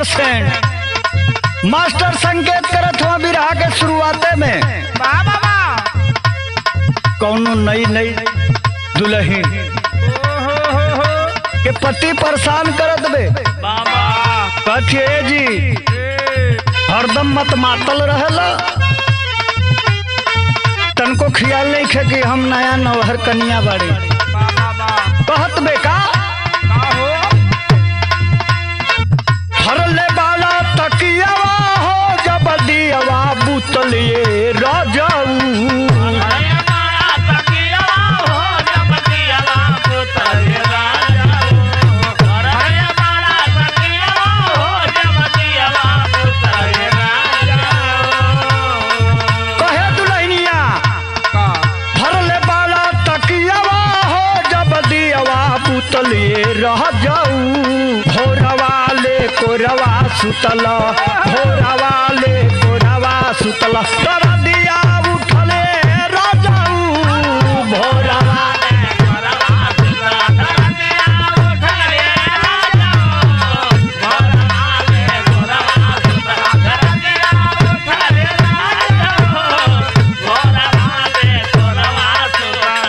100% master संकेत करत हुआ बिरहा के शुरुआते में कौनो नई नई दुल्हन के पति परेशान करत बे कथिए जी हरदम मत मातल रहेला तनको ख्याल नहीं खे कि हम नया नौहर कन्या बाड़ी कहत बे का हरले बाला तकियावा हो जब दियावा बुतलिए राजाऊ रह जाऊ भोरवाले कोरवा सुतला भोरवाले कोरवा सुतला कर दिया उठले रह जाऊ भोरवाले कोरवा सुतला कर दिया उठले रह जाऊ भोरवाले कोरवा सुतला कर दिया उठले रह जाऊ भोरवाले कोरवा सुतला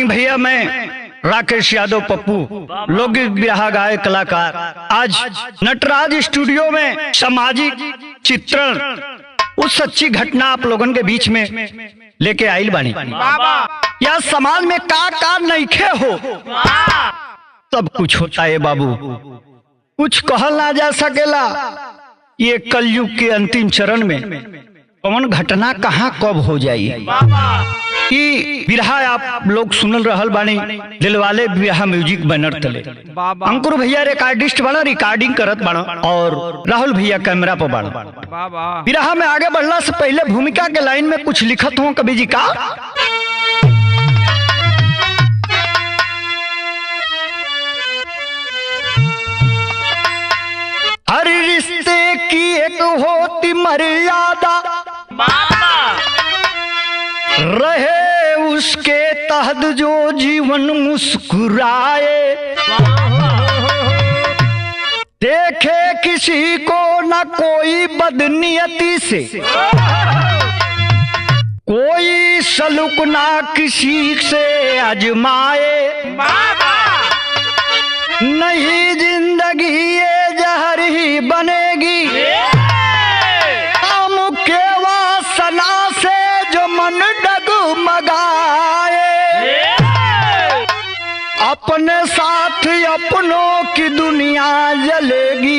भैया मैं राकेश यादव पप्पू लोकगीत बिरहा गायक कलाकार आज नटराज स्टूडियो में सामाजिक चित्रण उस सच्ची घटना आप लोगों के बीच में लेके आइल बानी या समाज में का नइखे हो सब कुछ होता है बाबू कुछ कहल ना जा सकेला ये कलयुग के अंतिम चरण में कौन घटना कहाँ कब हो जाई कि बिरहा आप लोग सुनल रहल बानी दिलवाले बिरहा म्यूजिक बैनर तले अंकुर भैया रिकॉर्डिस्ट बना रिकॉर्डिंग करत बाड़ा और राहुल भैया कैमरा पर बाड़ा बिरहा में आगे बढ़ला से पहले भूमिका के लाइन में कुछ लिखत हो कवि जी का हर रिश्ते की एक होती मर्यादा रहे उसके तहत जो जीवन मुस्कुराए देखे किसी को न कोई बदनियती से कोई सलूक ना किसी से आजमाए नहीं जिंदगी ये जहर ही बनेगी काम के वासना से जो मन डगमगाए अपने साथ अपनों की दुनिया जलेगी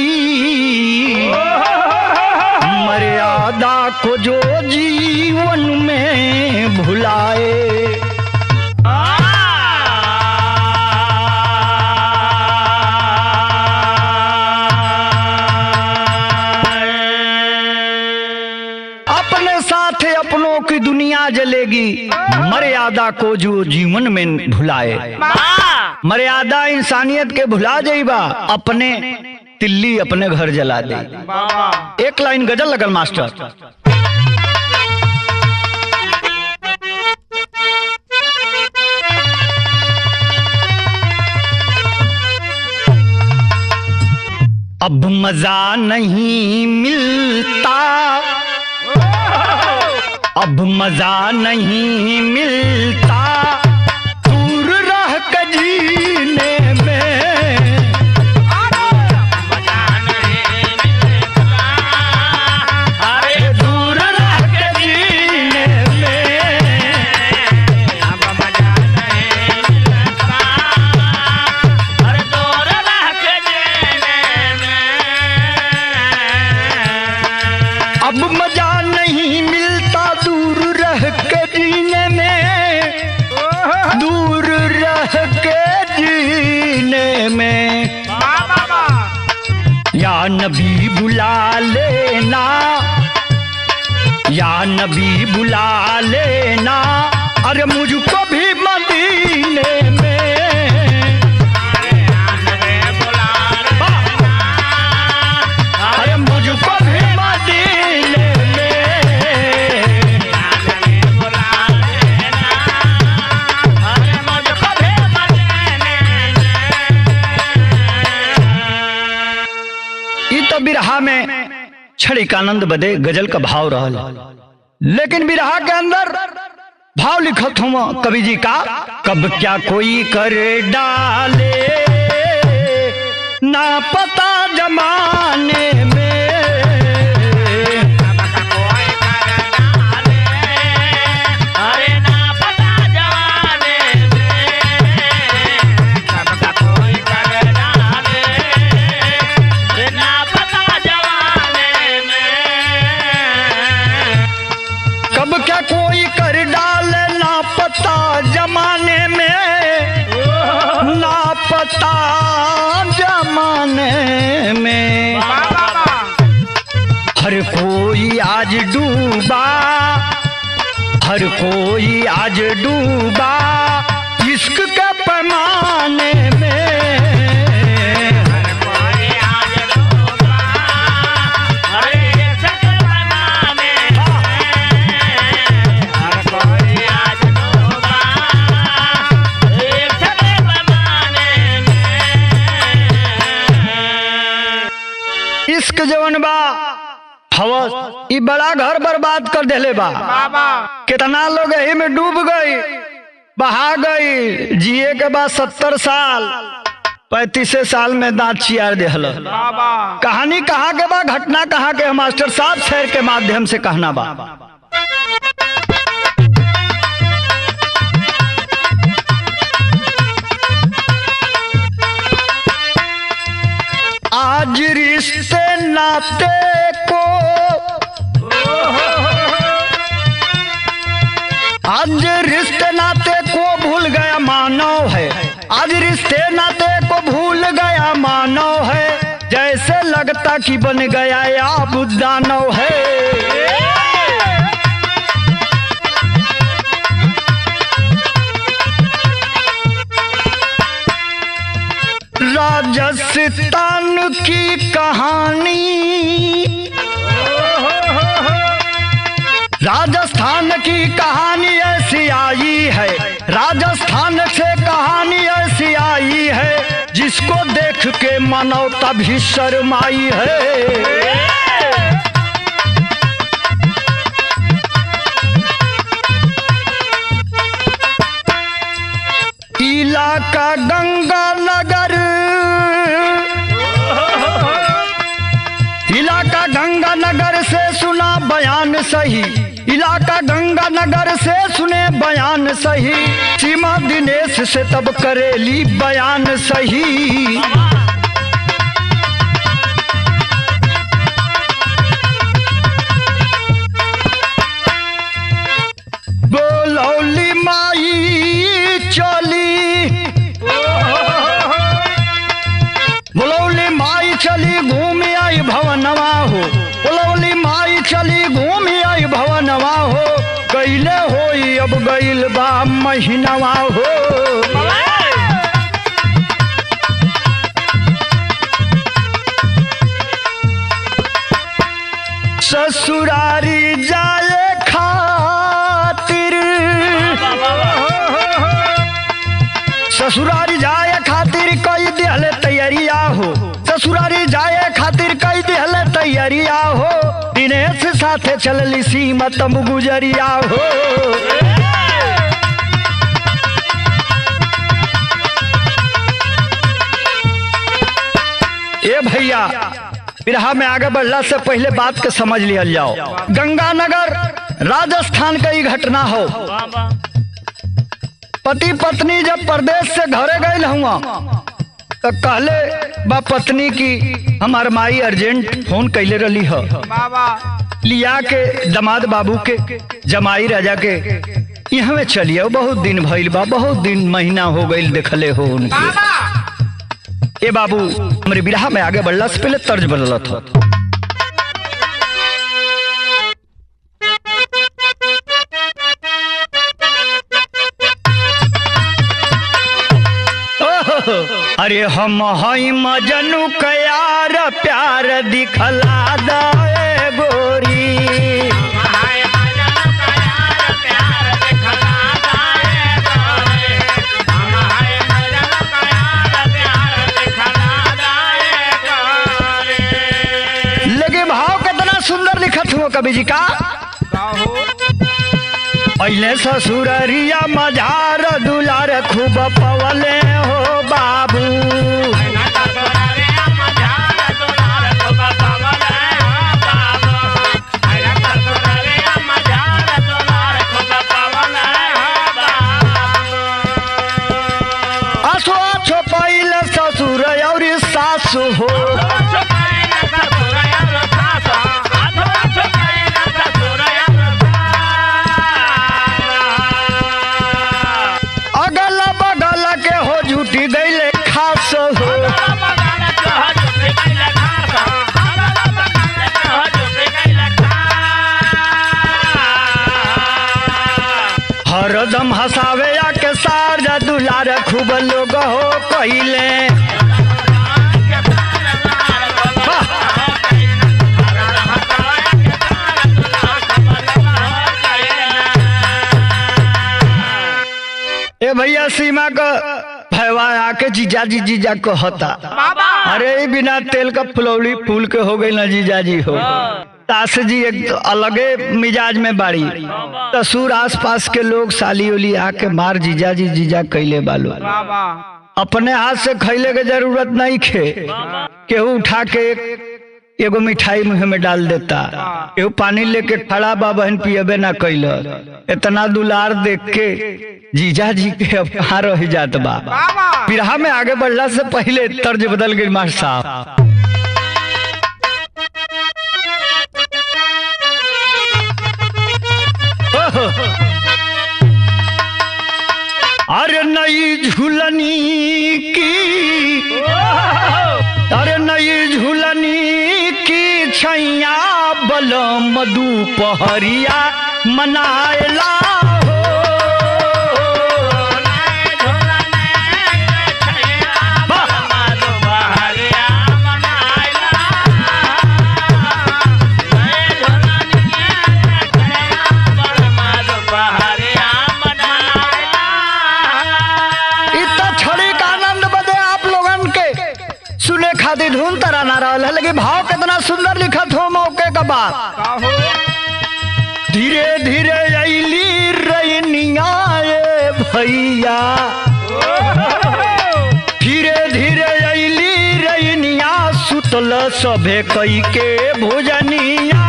मर्यादा को जो जीवन में भुलाए अपनों की दुनिया जलेगी मर्यादा को जो जीवन में भुलाए मर्यादा इंसानियत के भुला जाइबा अपने तिल्ली अपने घर जला दे एक लाइन गजल लगल मास्टर अब मजा नहीं मिलता अब मजा नहीं मिलता दूर रह के जीने में मजा नहीं मिलता अरे दूर रह के जीने में अब मजा नहीं मिलता अरे दूर रह के जीने में अब मजा नहीं मिलता दूर रह के जीने में नबी बुला लेना, या नबी बुला लेना, अरे मुझको भी मदीने में। अरे मुझको भी मदीने तो बिरहा में क्षणिक आनंद बदे गजल का भाव रहल, लेकिन बिरहा के अंदर भाव लिखत हूँ कवि जी का, कब क्या कोई कर डाले ना पता जमाने में। कोई कर डाले ना पता जमाने में, ना पता जमाने में। हर कोई आज डूबा, हर कोई आज डूबा इश्क के पैमाने में। इश्क जवन बा हवस ई बड़ा घर बर्बाद कर देले बा। कितना लोग यही में डूब गई, बहा गई। जिए के बाद 70 साल 35 साल में दांत चियार देहल। कहानी कहाँ के बा, घटना कहाँ के, मास्टर साहब शेर के माध्यम से कहना बा। आज रिश्ते नाते को, आज रिश्ते नाते को भूल गया मानव है, आज रिश्ते नाते को भूल गया मानव है, जैसे लगता कि बन गया या बुद्धानव है। राजस्थान की कहानी, राजस्थान की कहानी ऐसी आई है, राजस्थान से कहानी ऐसी आई है, जिसको देख के मानवता भी शर्माई है। इलाका गंगानगर, इलाका गंगानगर से सुना बयान सही, इलाका गंगानगर से सुने बयान सही, सीमा दिनेश से तब करेली बयान सही। बोलौली माई चली, बोलौली माई चली घूम आई भवनवा हो, बोलौली माई चली घूम आई भवनवा हो, गईले होई अब गईल बा महीनवा हो। ससुरारी जाए खातिर, ससुरारी जाए खातिर कई दिहले तैयारिया हो, ससुरारी जाए खातिर कई दिहले तैयारिया हो, दिनेश साथे चलली सीमा तब गुजरिया हो। ए भैया, बिरहा में आगे बढ़ला से पहले बात के समझ लिया जाओ। गंगानगर राजस्थान का ही घटना हो। पति पत्नी जब परदेश से घरे गए हुआ तो कहले बा पत्नी की हमार माई अर्जेंट फोन कैले रही हो, लिया के दमाद बाबू के जमाई राजा के यहाँ में चलिए, बहुत दिन भइल बा, बहुत दिन महीना हो गई देखले हो उनके। ए बाबू हमरे बिरहा में आगे बढ़ला से पहले तर्ज बदलत हो। अरे हम हई मजनू कयार प्यार दिखला दे गोरी, लगे भाव कितना सुंदर लिखत हुआ कवि जी का। पहले ससुररिया मझार दुलार खूब पवले हो बाबू, आसो आछो पहले ससुर और सासु हो, हरदम हसावे या के सारा दुलार खूब लोग हो कहिले। ए भैया सीमा का भैया आके जीजा जी जीजा कहता, अरे बिना तेल का फुलौड़ी फूल के हो गई ना जीजा जी हो। तास जी एक अलगे मिजाज में बाड़ी, ससुर आसपास के लोग साली उली आके मार जीजा जी जीजा कैले बालो, अपने हाथ से खैले के जरूरत नहीं खे, केहू उठा के एगो मिठाई मुँह में डाल देता, केहू पानी लेके खड़ा बा बहन पियबे ना कैल। इतना दुलार देख के जीजा जी के अब कहाँ रह जात बा। बिरहा में आगे बढ़ला से पहले तर्ज बदल गई मास्टर साहब। अरे नई झूलनी की, अरे नई झूलनी की छैया बलम दोपहरिया मनाएला हो, धुन तराना रहल है, लेकिन भाव कितना सुंदर लिखत हो मौके का बात। धीरे धीरे अइली रैनिया भैया, धीरे धीरे अइली रैनिया सुतल सभे कई के भोजनिया,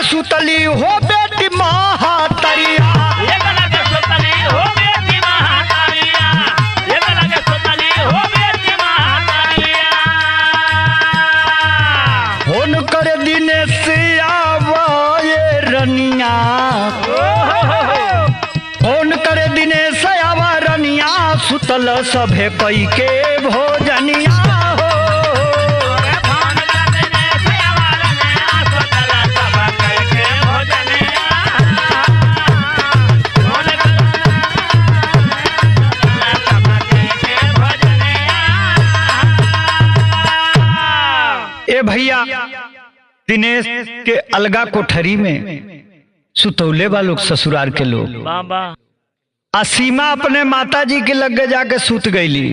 सुतली हो बेटी महातरिया, होन कर दिने से आवे रनिया, होन कर दिने से आवा रनिया सुतल सभे कई के भोजनिया हो। भैया दिनेश के अलगा कोठरी में सुतौले बा लोग, ससुराल के लोग। असीमा अपने माता जी के लगे जाके सुत गईली।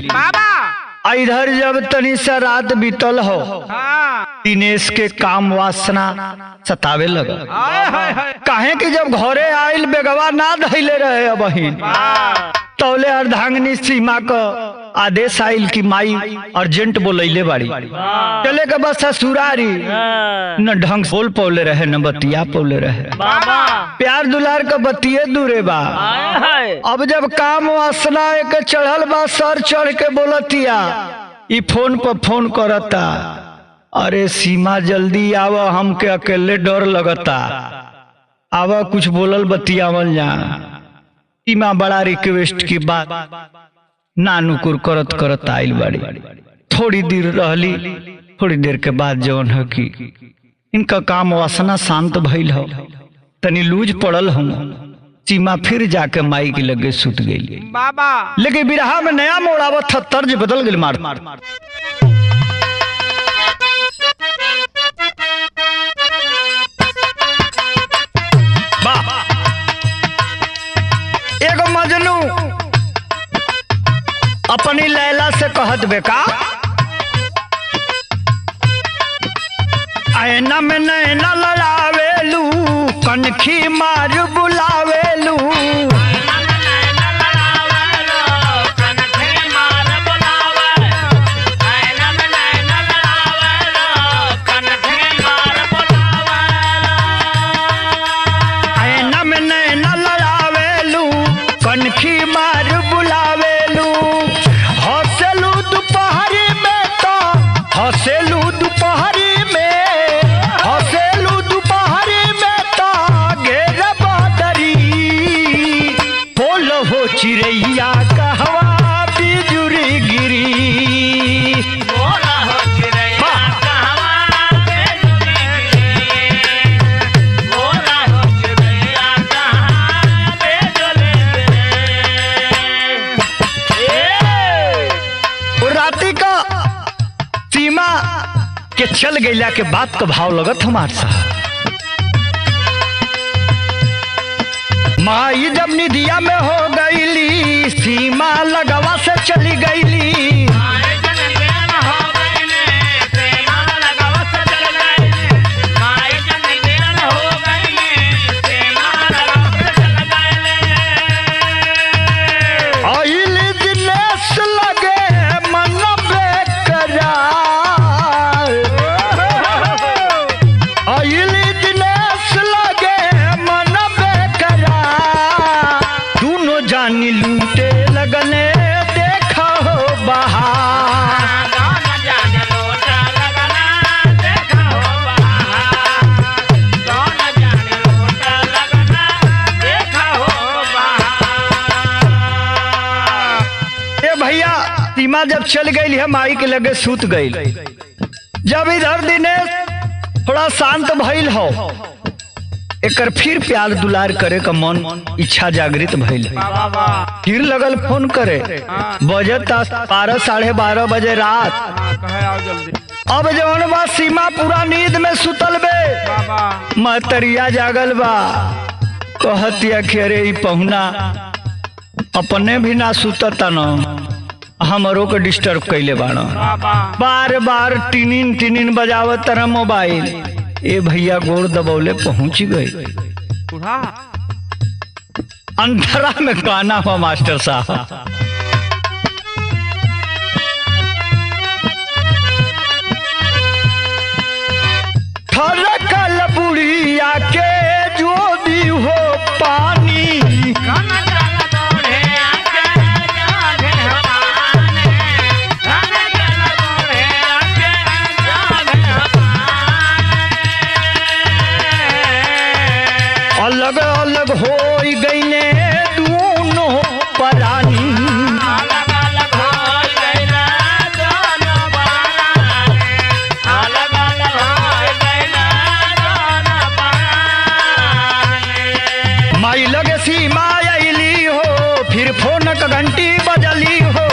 इधर जब तनी सा रात बीतल हो, दिनेश के काम वासना सतावे लगा। काहे कि जब घरे आयल बेगवा ना धैले रहे अब तौले अर्धांगिनी सीमा का आदेश आइल की माई अर्जेंट बोलैले बाड़ी चले के बस ससुरारी न ढंग से बोल पौले रहे न बतिया पौले रहे प्यार दुलार का बतिये दूरे बा। अब जब काम वासना के चढ़ल बा सर चढ़ के बोलतिया ई फोन पर फोन करता अरे सीमा जल्दी आवा हमके अकेले डर लगता आवा कुछ बोलल बतियावल जा। सीमा बड़ा रिक्वेस्ट की बात नानुकुर करत करत आइल बाड़ी थोड़ी देर रहली थोड़ी देर के बाद जौन है कि इनका काम वासना शांत भइल हो तनी लूज पड़ल हम सीमा फिर जाके माई के लगे सुत गई बाबा लेकिन बिरहा में नया मोड़ आवत था तर्ज बदल गई मार एगो मजनू अपनी लैला से कहत बेका ऐना में नैना लड़ावेलू कनखी मार बुलावेलू ऐना में नैना लड़ावेलू कनखी मार बुलावेलू हंसेलू दोपहरी में तो हंसेलू दोपहरी में हंसेलू दोपहरी में तो घेर बादरी बोल हो चिड़ैया कहवा बिजुरी गिरी के चल गईला के बात का भाव लगत हमार साहब माई जब निधिया में हो गईली सीमा लगवा से चली गईली लूटे लगने देखा हो बहार ए भैया सीमा जब चल गई है माई के लगे सूत गई जब इधर दिनेश थोड़ा शांत भइल हो एकर फिर प्यार दुलार करे का मन इच्छा जागृत भइल फिर लगल फोन करे बजत 12-12:30 बजे रात अब जौन बा सीमा पूरा नींद में सुतल बे महतरिया जागल बा कहतिया खेरे ई पहुना अपने भी ना सुतता न हमरो को डिस्टर्ब कैले बाड़ा बार बार टिनिन बजावत तरह मोबाइल ए भैया गोड़ दबौले पहुंच गए अंधरा में गाना हुआ मास्टर साहब थरकल बुढ़िया के जो दी हो पानी अलग अलग हो गई ने दोनों परानी अलग अलग हो गई ना दोनों परानी अलग अलग हो गई ना दोनों परानी माई लगे सीमा आईली हो फिर फोन का घंटी बजली हो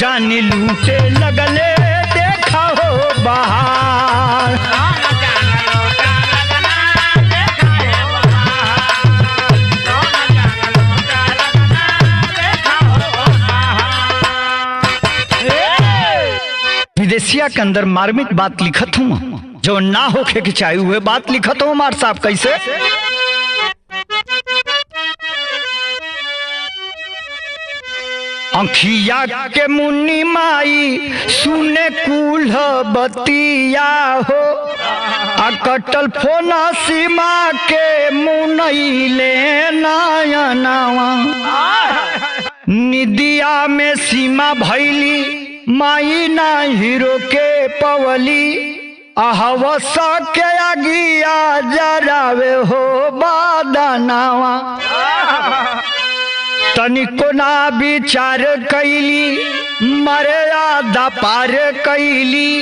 जानी लूटे लगले देखा हो बहार। विदेशिया के अंदर मार्मिक बात लिखत हूँ, जो ना होके के चाहिए हुए बात लिखत हूँ मार साहब। कैसे? अंखिया के मुन्नी माई सुने कुल बतिया हो, कटल फोना सीमा के मुनैले नयनवा। निदिया में सीमा भैली माई ना हीरो के पवली, अहवस के अगिया जरावे हो बादनावा। तनिको ना विचार कैली मरे आदा पार कैली,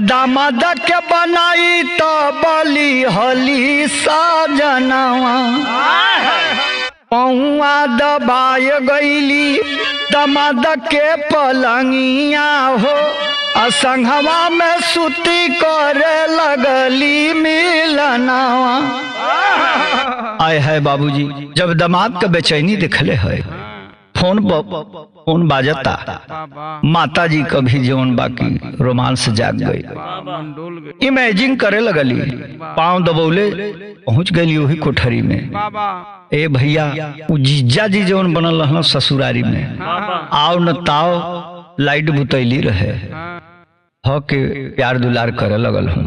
दामाद के बनाई तो बली हली साजनावा। पौआ दबाय गईली दामाद के पलंगिया हो, असंगवा में सुती करे लगली मिलनावा। आए है बाबूजी, जब दामाद का बेचैनी दिखले है, फोन बाजता, माता जी कभी जीवन बाकी रोमांस जाग गई। इमेजिंग करे लगली, पांव दबौले पहुंच गई वही कोठरी में। ए भैया, जीजा जी जौन बनल रहना ससुरारी में, आओ न ताओ लाइट बुतैली रहे हो के प्यार दुलार करे लगल हूँ।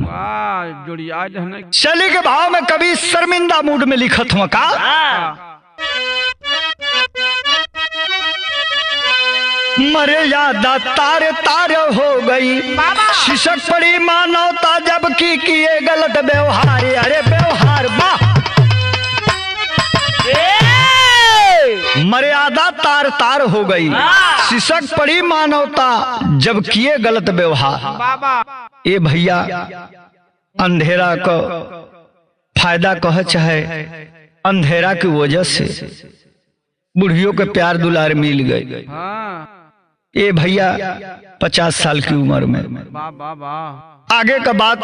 चली के भाव में कभी शर्मिंदा मूड में लिखत हुआ का, मर्यादा तार तार हो गई, शिशक पड़ी मानवता जबकि किए गलत व्यवहार। अरे व्यवहार बा, मर्यादा तार तार हो गई, शिशक पड़ी मानवता जब किए गलत व्यवहार। ए भैया, अंधेरा को फायदा कह चाहे अंधेरा की वजह से बुढ़ियों के प्यार दुलार मिल गए। ए भैया, 50 साल की उम्र में आगे का बात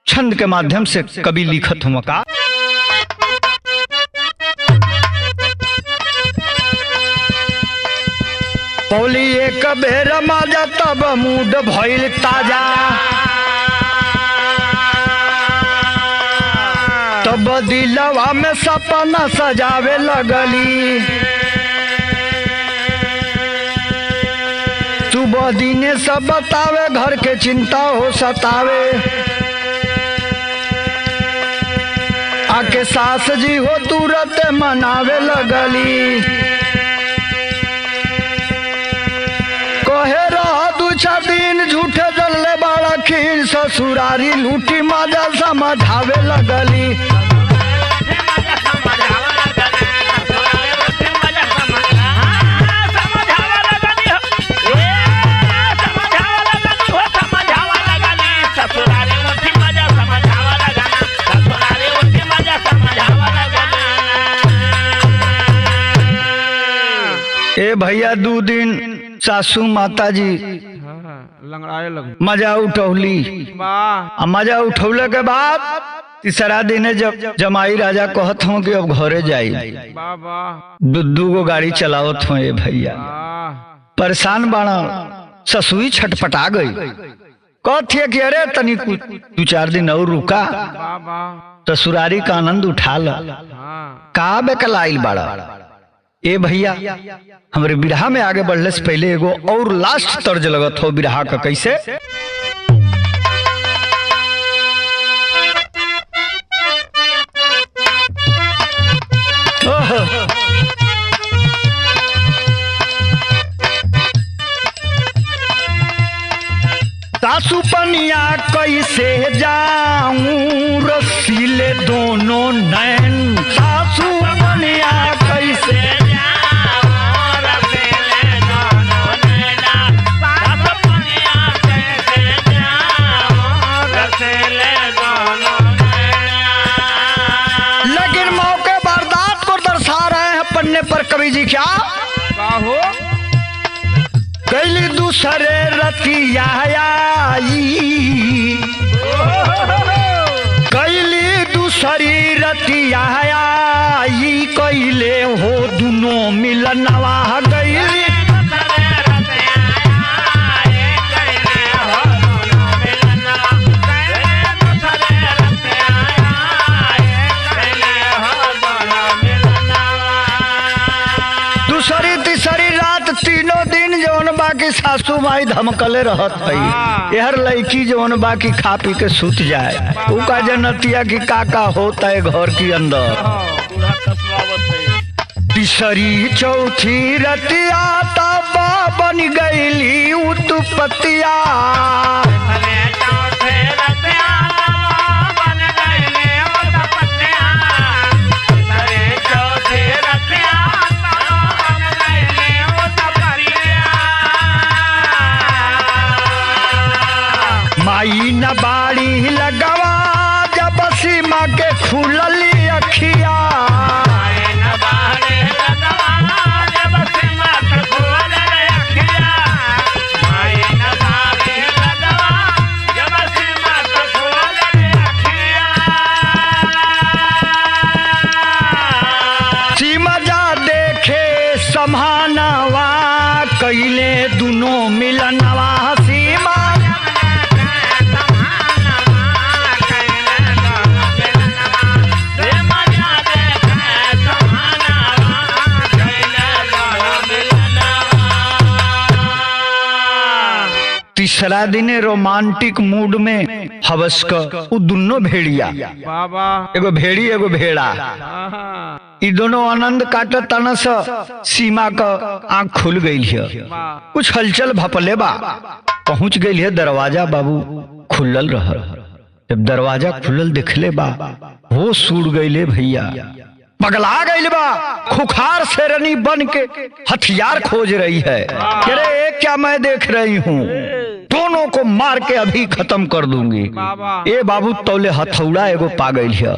छंद के माध्यम से कभी लिखत हुआ का, पौली एक बेर माजा तब मूड भइल ताजा, तब दिलवा में सपना सजावे लगली। सुबह दिने सब बतावे घर के चिंता हो सतावे, आके सास जी हो तुरंत मनावे लगली। कहे रहा 2-4 दिन झूठे जल्ले बड़ा खीर, ससुरारी लूटी मजा समझावे लगली। ए भैया, 2 दिन सासू माता जी लंगड़ाए लग मजा उठौली। मजा उठौले के बाद तीसरा दिन जब जमाई राजा कहत हूँ कि अब घरे जाई, 2 गो गाड़ी चलावत हूँ। ए भैया, परेशान बाणा, ससुई छटपटा गई, कहती कि अरे तनी 2-4 दिन और रुका, ससुरारी का आनंद उठा ला, का बेकलाइल बाड़ा। ए भैया, हमरे बिरहा में आगे बढ़ने से पहले एगो और लास्ट तर्ज लगत हो बिरहा का। कैसे? सासू पनिया कैसे जाऊं, रसीले दोनों नैन। सासू पनिया कैसे पर कवि जी क्या हो, कैली दूसरे रथ रतिया कैली दूसरी रतिया कैले हो दुनो मिलनवा गईली तीनों दिन जौन बाकी सासू माई धमकले रहत है यार लड़की जौन बाकी खा पी के सुत जाए उ का जनतिया की काका होता है घर के अंदर। तीसरी चौथी रतिया तब बन गईली उत्पत्तिया माई न बाड़ी लगवा जब सीमा के खुलली अखिया सीमा जा देखे समानवा कैले दुनो मिलनवा सीमा तीसरा दिन रोमांटिक मूड में हवस का उ दोनों भेड़िया एगो भेड़ी एगो भेड़ा ई दोनों आनंद काटत तन से सीमा का आंख खुल गई है कुछ हलचल भपले बा पहुंच गई है दरवाजा बाबू खुलल रह जब दरवाजा खुलल दिखले बा वो सूड़ गईले भैया पगला गई बा खुखार शेरनी बन के हथियार खोज रही है अरे क्या मैं देख रही हूँ दोनों को मार के अभी खत्म कर दूंगी। ए बाबू तौले हथौड़ा एगो पा गई है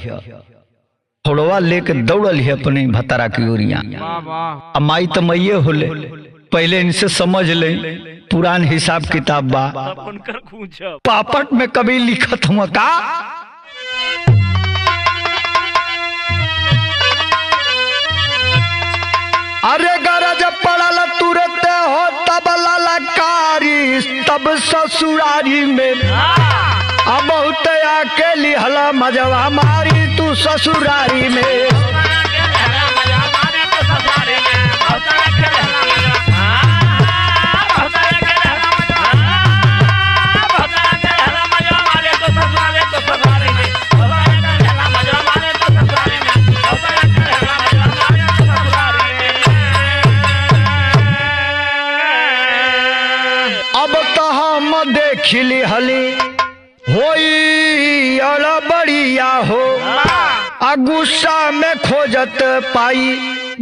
थोड़वा लेके दौड़ल है अपने भतारा की ओरिया माई तो मैये होले पहले इनसे समझ ले पुरान हिसाब किताब बा पापट में कभी लिखत हुआ का अरे गरज पड़ल तुरंत हो तब ललकारी तब ससुरारी में अब बहुत आके लिहला मजवा मारी तू ससुरारी में खिली हली होई और बढ़िया हो गुस्सा में खोजत पाई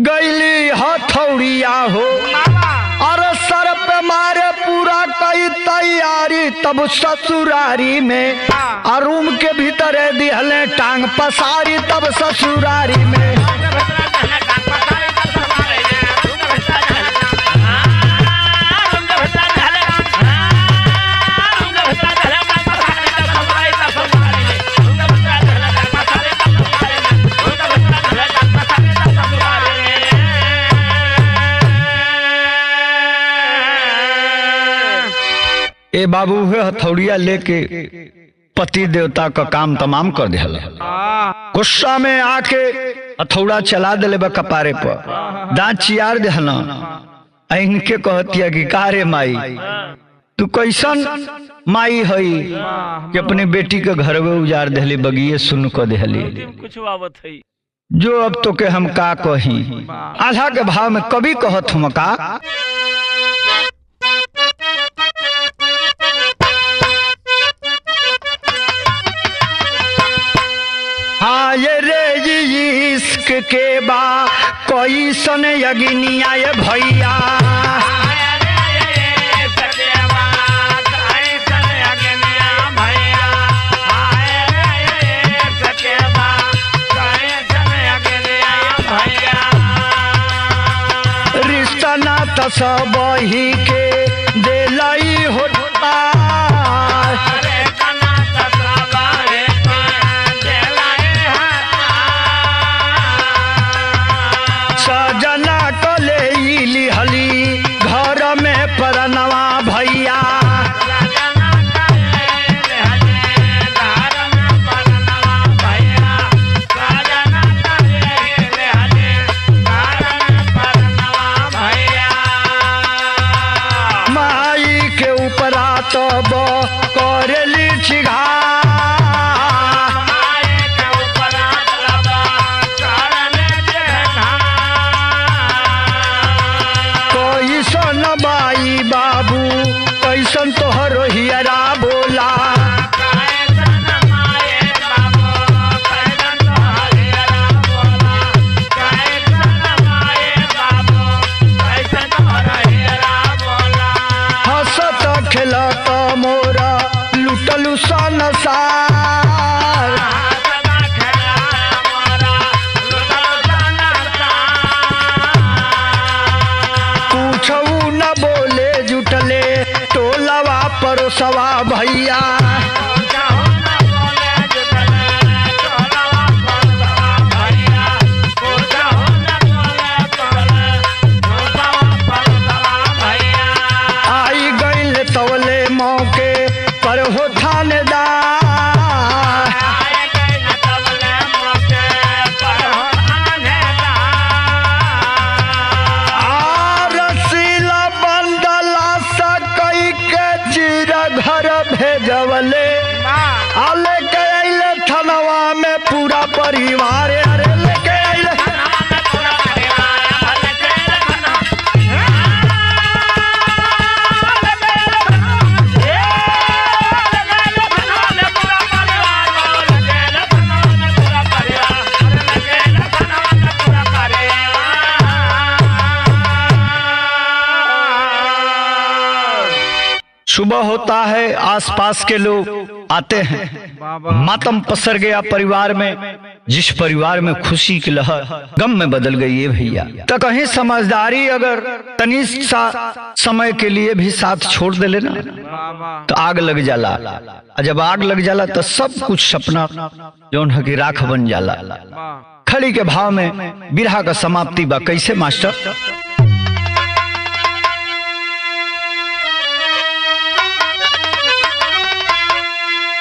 गईली हथौड़िया हो और सर पे मारे पूरा कई तैयारी तब ससुरारी में और रूम के भीतर दिहले टांग पसारी तब ससुरारी में ए बाबू है हथौड़िया लेके पति देवता का काम तमाम कर दिया गुस्सा में आके हथौड़ा चला दिले बा कपारे पर दांत चियार देहना इनके कहतिया कि कारे माई तू कैसन माई हई कि अपनी बेटी के घर में उजाड़ देली बगिए सुन कर देली कुछ आवत है जो अब तो के हम का कही आधा के भाव में कभी कहत हम का हाँ ये रे इश्क के बा कोई सन यगिनिया ये भैया रिश्ता ना तसबही के दिलाई हो सजना कले लिहली घर में परनवा भैया माई के ऊपरा तब करेली छिघा बाई बाबू कैसन तोहर हियरा बोला हंसत खेलत मोरा लुटलू संसार टोलवा परोसवा भैया आई गईल तवले मौके पर हो थानेदार घर भेजवले आले के अइले थनवा में पूरा परिवार अरे लेके अइले सुबह होता है, आसपास के लोग आते हैं, मातम पसर गया परिवार में। जिस परिवार में खुशी की लहर गम में बदल गई है भैया। तो कहीं समझदारी अगर तनिष्ठ सा समय के लिए भी साथ छोड़ दे लेना तो आग लग जाला, जब आग लग जाला तो सब कुछ सपना जौन है कि राख बन जाला। खड़ी के भाव में बिरहा का समाप्ति बा कैसे मास्टर?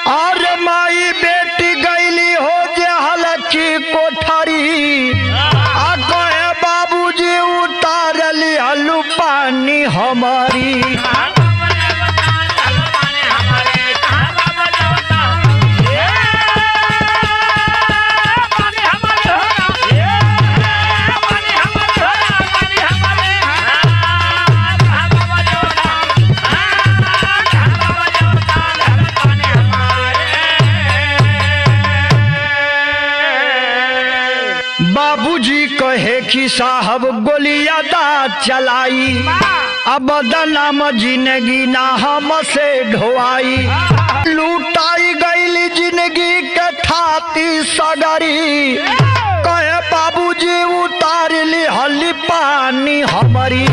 अरे माई बेटी गईली हो जे हलकी कोठारी, आ कहे बाबूजी उतारली हलू पानी हमारी। बाबूजी कहे कि साहब गोलियां दांत चलाई, अब बदनाम जिंदगी ना हमसे ढोआई। लूटाई गईली जिंदगी के थाती सगरी, कहे बाबूजी उतार ली हली पानी हमारी।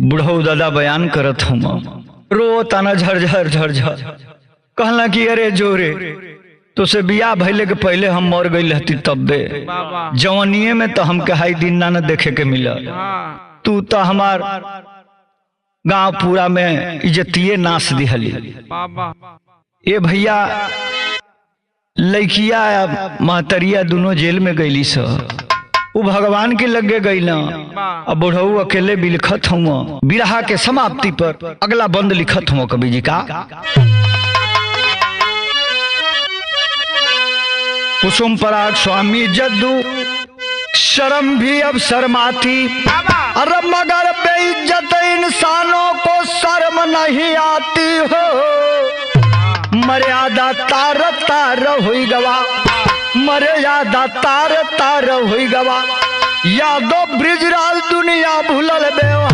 बुढ़ऊ दादा बयान करत हम, रो ताना झरझर झरझर, कहला कि अरे जोरे तो से बियाह भइले के पहले हम मर गई रहती तब्बे, जवानिये में तो हम कहाई दिन ना देखे के मिला। तू तो हमार गांव पूरा में इज्जतिये नाश दिहली। ये भैया लड़किया महतरिया दोनों जेल में गईली स, वो भगवान के लगे गई ना। अब बुढ़ऊ अकेले भी लिखत हूँ बिरहा के समाप्ति पर अगला बंद लिखत हूँ कवि जी का। कुसुम पराग स्वामी जद्दू शर्म भी अब शर्माती, अरे मगर बेइज्जत इंसानों को शर्म नहीं आती हो। मर्यादा तार तार हुई गवा, मर्यादा तार तार हुई गवा। यादव ब्रिजराज दुनिया भूलल बेवा